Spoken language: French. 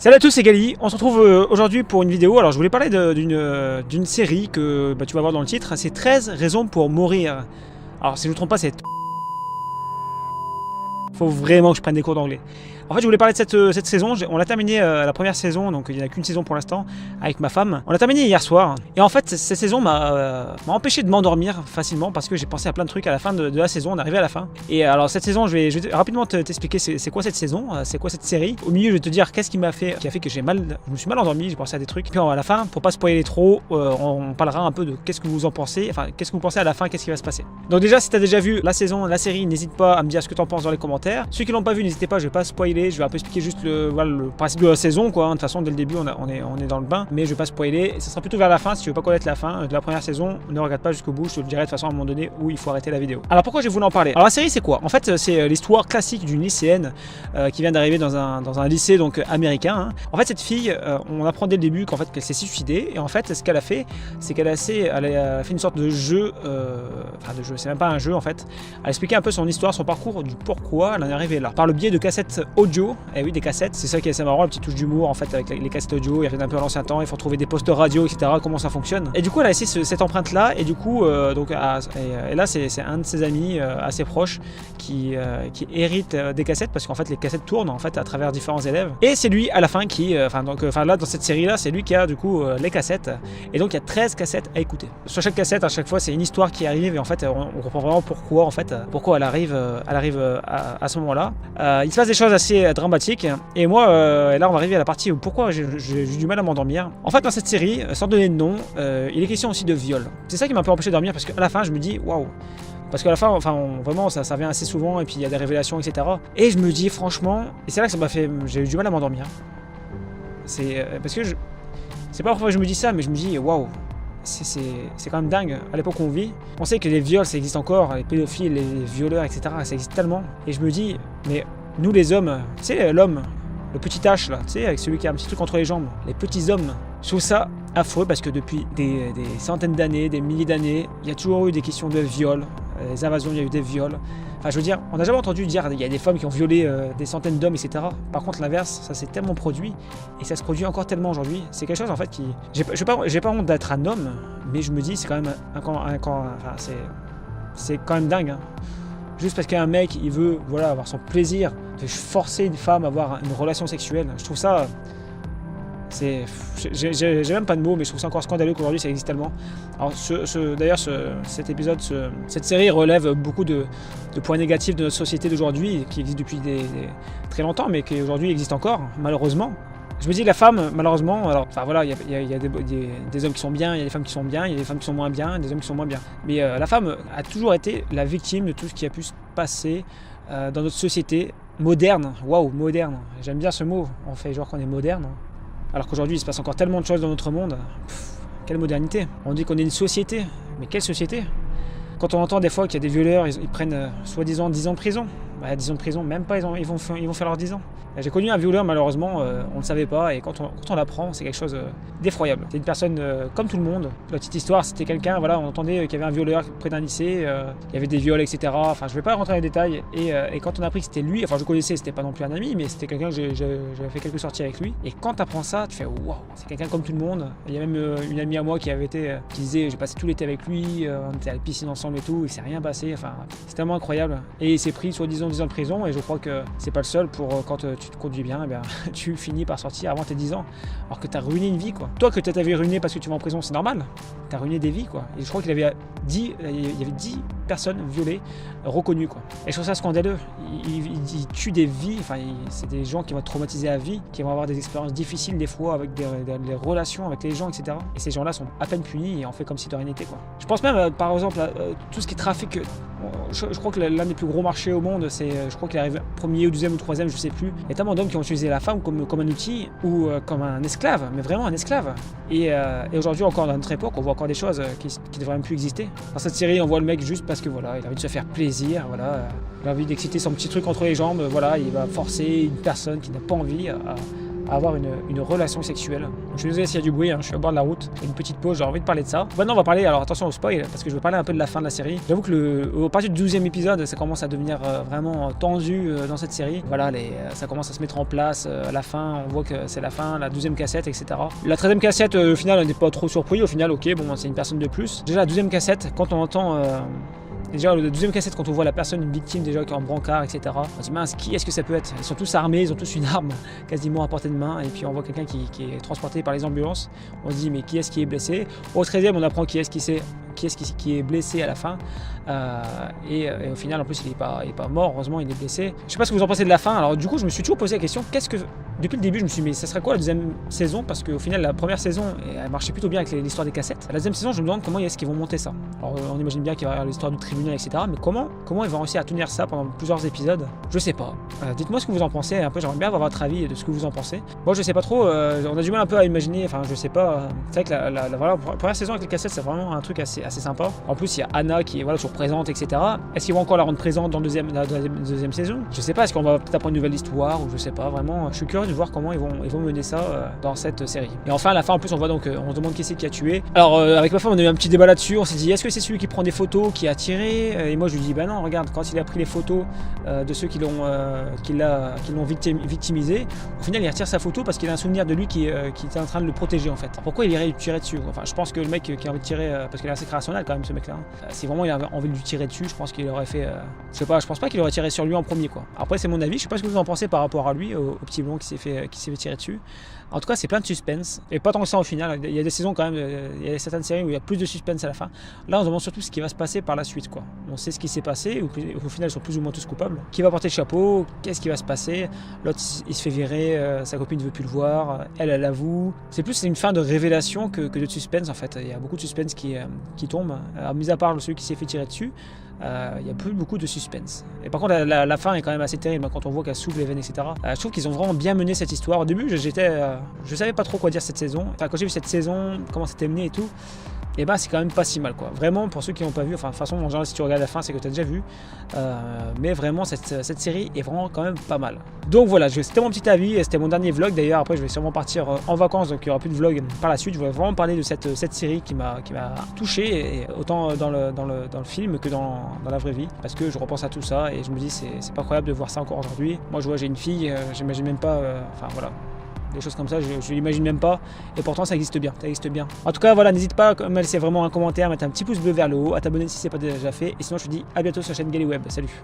Salut à tous, c'est Gali. On se retrouve aujourd'hui pour une vidéo. Alors je voulais parler d'une série que tu vas voir dans le titre. C'est 13 raisons pour mourir. Alors si je ne me trompe pas, c'est... Faut vraiment que je prenne des cours d'anglais. En fait, je voulais parler de cette saison. On a terminé la première saison, donc il n'y en a qu'une saison pour l'instant, avec ma femme. On a terminé hier soir. Et en fait, cette saison m'a empêché de m'endormir facilement parce que j'ai pensé à plein de trucs à la fin de la saison. On est arrivé à la fin. Et alors, cette saison, je vais rapidement t'expliquer c'est quoi cette saison, c'est quoi cette série. Au milieu, je vais te dire qu'est-ce qui a fait que je me suis mal endormi, j'ai pensé à des trucs. Puis à la fin, pour pas spoiler trop, on parlera un peu de qu'est-ce que vous en pensez, enfin, qu'est-ce que vous pensez à la fin, qu'est-ce qui va se passer. Donc déjà, si tu as déjà vu la saison, la série, n'hésite pas à me dire ce que tu en penses dans les commentaires. Ceux qui l'ont pas vu, n'hésitez pas, je vais pas spoiler, je vais un peu expliquer juste le principe de la saison, quoi. De toute façon, dès le début, on est dans le bain, mais je vais pas spoiler. Et ça sera plutôt vers la fin. Si tu veux pas connaître la fin de la première saison, ne regarde pas jusqu'au bout. Je te le dirai de toute façon à un moment donné où il faut arrêter la vidéo. Alors pourquoi j'ai voulu en parler? Alors la série, c'est quoi? En fait, c'est l'histoire classique d'une lycéenne qui vient d'arriver dans un lycée donc américain. Hein. En fait, cette fille, on apprend dès le début qu'elle s'est suicidée. Et en fait, ce qu'elle a fait, c'est qu'elle a fait une sorte de jeu, c'est même pas un jeu en fait. Elle a expliqué un peu son histoire, son parcours, du pourquoi elle en est arrivée là, par le biais de cassettes audio. Et oui, des cassettes, c'est ça qui est assez marrant, la petite touche d'humour en fait avec les cassettes audio. Il y a un peu à l'ancien temps, il faut trouver des postes radio, etc. Comment ça fonctionne. Et du coup, elle a essayé cette empreinte là, et du coup, et là, c'est un de ses amis assez proches qui hérite des cassettes parce qu'en fait, les cassettes tournent en fait à travers différents élèves. Et c'est lui à la fin qui, là dans cette série là, c'est lui qui a du coup les cassettes. Et donc il y a 13 cassettes à écouter. Sur chaque cassette, à chaque fois, c'est une histoire qui arrive et en fait, on comprend vraiment pourquoi elle arrive à ce moment-là. Il se passe des choses assez dramatiques. Et moi, là, on va arriver à la partie où pourquoi j'ai du mal à m'endormir. En fait, dans cette série, sans donner de nom, il est question aussi de viol. C'est ça qui m'a un peu empêché de dormir parce qu'à la fin, je me dis waouh. Parce qu'à la fin, vraiment, ça vient assez souvent et puis il y a des révélations, etc. Et je me dis franchement, et c'est là que j'ai eu du mal à m'endormir. C'est parce que c'est pas pourquoi je me dis ça, mais je me dis waouh. C'est quand même dingue. À l'époque où on vit, on sait que les viols, ça existe encore, les pédophiles, les violeurs, etc. Ça existe tellement. Et je me dis, mais nous les hommes, tu sais, l'homme, le petit H là, tu sais, avec celui qui a un petit truc entre les jambes, les petits hommes, je trouve ça affreux parce que depuis des centaines d'années, des milliers d'années, il y a toujours eu des questions de viol, les invasions, il y a eu des viols. Enfin, je veux dire, on n'a jamais entendu dire qu'il y a des femmes qui ont violé des centaines d'hommes, etc. Par contre, l'inverse, ça s'est tellement produit et ça se produit encore tellement aujourd'hui. C'est quelque chose en fait qui, j'ai pas honte d'être un homme, mais je me dis c'est quand même c'est quand même dingue. Hein. Juste parce qu'un mec, il veut avoir son plaisir de forcer une femme à avoir une relation sexuelle. Je trouve ça... J'ai même pas de mots, mais je trouve ça encore scandaleux qu'aujourd'hui ça existe tellement. Alors cet épisode, cette série relève beaucoup de points négatifs de notre société d'aujourd'hui, qui existe depuis très longtemps, mais qui aujourd'hui existe encore, malheureusement. Je me dis la femme, malheureusement, il y a des hommes qui sont bien, il y a des femmes qui sont bien, il y a des femmes qui sont moins bien, des hommes qui sont moins bien. Mais la femme a toujours été la victime de tout ce qui a pu se passer dans notre société moderne. Waouh, moderne. J'aime bien ce mot. On fait genre qu'on est moderne. Alors qu'aujourd'hui, il se passe encore tellement de choses dans notre monde. Quelle modernité. On dit qu'on est une société. Mais quelle société? Quand on entend des fois qu'il y a des violeurs, ils prennent soi-disant 10 ans de prison. 10 ans de prison, même pas, ils vont faire leurs 10 ans. J'ai connu un violeur, malheureusement, on ne le savait pas, et quand on l'apprend, c'est quelque chose d'effroyable. C'est une personne comme tout le monde. La petite histoire, c'était quelqu'un, on entendait qu'il y avait un violeur près d'un lycée, il y avait des viols, etc. Enfin, je ne vais pas rentrer dans les détails, et quand on a appris que c'était lui, je le connaissais, c'était pas non plus un ami, mais c'était quelqu'un que j'avais fait quelques sorties avec lui, et quand tu apprends ça, tu fais waouh, c'est quelqu'un comme tout le monde. Il y a même une amie à moi qui disait, j'ai passé tout l'été avec lui, on était à la piscine ensemble et tout, il s'est rien passé, c'est tellement incroyable. Et il s'est pris soi-disant 10 ans de prison, et je crois que c'est pas le seul pour quand tu te conduis bien, tu finis par sortir avant tes 10 ans, alors que tu as ruiné une vie, quoi. Toi que tu t'avais ruiné parce que tu vas en prison, c'est normal, tu as ruiné des vies, quoi. Et je crois qu'il y avait 10 personnes violées, reconnues, quoi. Et je trouve ça scandaleux. Il tue des vies, c'est des gens qui vont être traumatisés à vie, qui vont avoir des expériences difficiles des fois avec des relations avec les gens, etc. Et ces gens-là sont à peine punis et on fait comme si de rien n'était, quoi. Je pense même, par exemple, à tout ce qui est trafic. Je crois que l'un des plus gros marchés au monde, je crois qu'il arrive premier ou deuxième ou troisième, je sais plus. Il y a tellement d'hommes qui ont utilisé la femme comme un outil ou comme un esclave, mais vraiment un esclave. Et aujourd'hui, encore dans notre époque, on voit encore des choses qui devraient même plus exister. Dans cette série, on voit le mec juste parce que il a envie de se faire plaisir, il a envie d'exciter son petit truc entre les jambes, il va forcer une personne qui n'a pas envie à avoir une relation sexuelle. Donc, je suis désolé s'il y a du bruit, hein, je suis au bord de la route, il y a une petite pause, j'ai envie de parler de ça. Maintenant on va parler, alors attention au spoil, parce que je veux parler un peu de la fin de la série. J'avoue que au partir du 12e épisode, ça commence à devenir vraiment tendu dans cette série. Voilà, ça commence à se mettre en place à la fin, on voit que c'est la fin, la 12e cassette, etc. La 13e cassette, au final, on n'est pas trop surpris, au final, ok, bon, c'est une personne de plus. Déjà la 12e cassette, quand on entend... Déjà, la 12e cassette, quand on voit la personne, une victime déjà qui est en brancard, etc. On se dit, mince, qui est-ce que ça peut être? Ils sont tous armés, ils ont tous une arme quasiment à portée de main. Et puis on voit quelqu'un qui est transporté par les ambulances. On se dit, mais qui est-ce qui est blessé? Au 13e, on apprend qui est qui est blessé à la fin. Et au final, en plus, il est pas mort, heureusement, il est blessé. Je sais pas ce que vous en pensez de la fin. Alors, du coup, je me suis toujours posé la question, depuis le début, je me suis dit, mais ça serait quoi la deuxième saison? Parce qu'au final, la première saison, elle marchait plutôt bien avec l'histoire des cassettes. La deuxième saison, je me demande comment est-ce qu'ils vont monter ça. Alors, on imagine bien qu'il va y avoir l'histoire du tribunal, etc. Mais comment ils vont réussir à tenir ça pendant plusieurs épisodes? Je sais pas. Dites-moi ce que vous en pensez. Un peu, j'aimerais bien avoir votre avis de ce que vous en pensez. Moi, je sais pas trop. On a du mal un peu à imaginer. Enfin, je sais pas. C'est vrai que la première saison avec les cassettes, c'est vraiment un truc assez sympa. En plus, il y a Anna qui est toujours présente, etc. Est-ce qu'ils vont encore la rendre présente dans la deuxième saison? Je sais pas. Est-ce qu'on va peut-être apprendre une nouvelle histoire ou je sais pas. Vraiment, je suis curieux de voir comment ils vont mener ça dans cette série. Et enfin, à la fin, en plus, on voit donc, on se demande qui c'est qui a tué. Alors, avec ma femme, on a eu un petit débat là-dessus. On s'est dit, est-ce que c'est celui qui prend des photos qui a tiré? Et moi, je lui dis, bah non, regarde, quand il a pris les photos de ceux qui l'ont victimisé, au final, il retire sa photo parce qu'il a un souvenir de lui qui était en train de le protéger en fait. Alors, pourquoi il irait lui tirer dessus? Enfin, je pense que le mec qui a envie de tirer, parce qu'il est assez rationnel quand même, ce mec-là. Si vraiment il avait envie de lui tirer dessus, je pense qu'il aurait fait. Je pense pas qu'il aurait tiré sur lui en premier quoi. Après, c'est mon avis. Je sais pas ce que vous en pensez par rapport à lui, au petit blond qui s'est fait tirer dessus. En tout cas, c'est plein de suspense. Et pas tant que ça au final. Il y a des saisons quand même, il y a certaines séries où il y a plus de suspense à la fin. Là, on se demande surtout ce qui va se passer par la suite, quoi. On sait ce qui s'est passé, au final, ils sont plus ou moins tous coupables. Qui va porter le chapeau? Qu'est-ce qui va se passer? L'autre, il se fait virer, sa copine ne veut plus le voir, elle avoue. C'est plus une fin de révélation que de suspense, en fait. Il y a beaucoup de suspense qui tombe. Alors, mis à part celui qui s'est fait tirer dessus, il n'y a plus beaucoup de suspense. Et par contre, la fin est quand même assez terrible quand on voit qu'elle s'ouvre les veines, etc. Je trouve qu'ils ont vraiment bien mené cette histoire. Au début, je savais pas trop quoi dire cette saison. Enfin, quand j'ai vu cette saison, comment c'était mené et tout, et ben c'est quand même pas si mal quoi. Vraiment, pour ceux qui n'ont pas vu, enfin de toute façon en général si tu regardes la fin c'est que tu as déjà vu, mais vraiment cette série est vraiment quand même pas mal. Donc voilà, c'était mon petit avis et c'était mon dernier vlog d'ailleurs. Après je vais sûrement partir en vacances, donc il n'y aura plus de vlog par la suite. Je voulais vraiment parler de cette série qui m'a touché, et autant dans le film que dans la vraie vie, parce que je repense à tout ça et je me dis c'est pas croyable de voir ça encore aujourd'hui. Moi je vois, j'ai une fille, j'imagine même pas, enfin voilà. Des choses comme ça, je l'imagine même pas, et pourtant ça existe bien, En tout cas, voilà, n'hésite pas à me laisser vraiment un commentaire, mettre un petit pouce bleu vers le haut, à t'abonner si c'est pas déjà fait, et sinon je te dis à bientôt sur la chaîne Galilweb. Salut.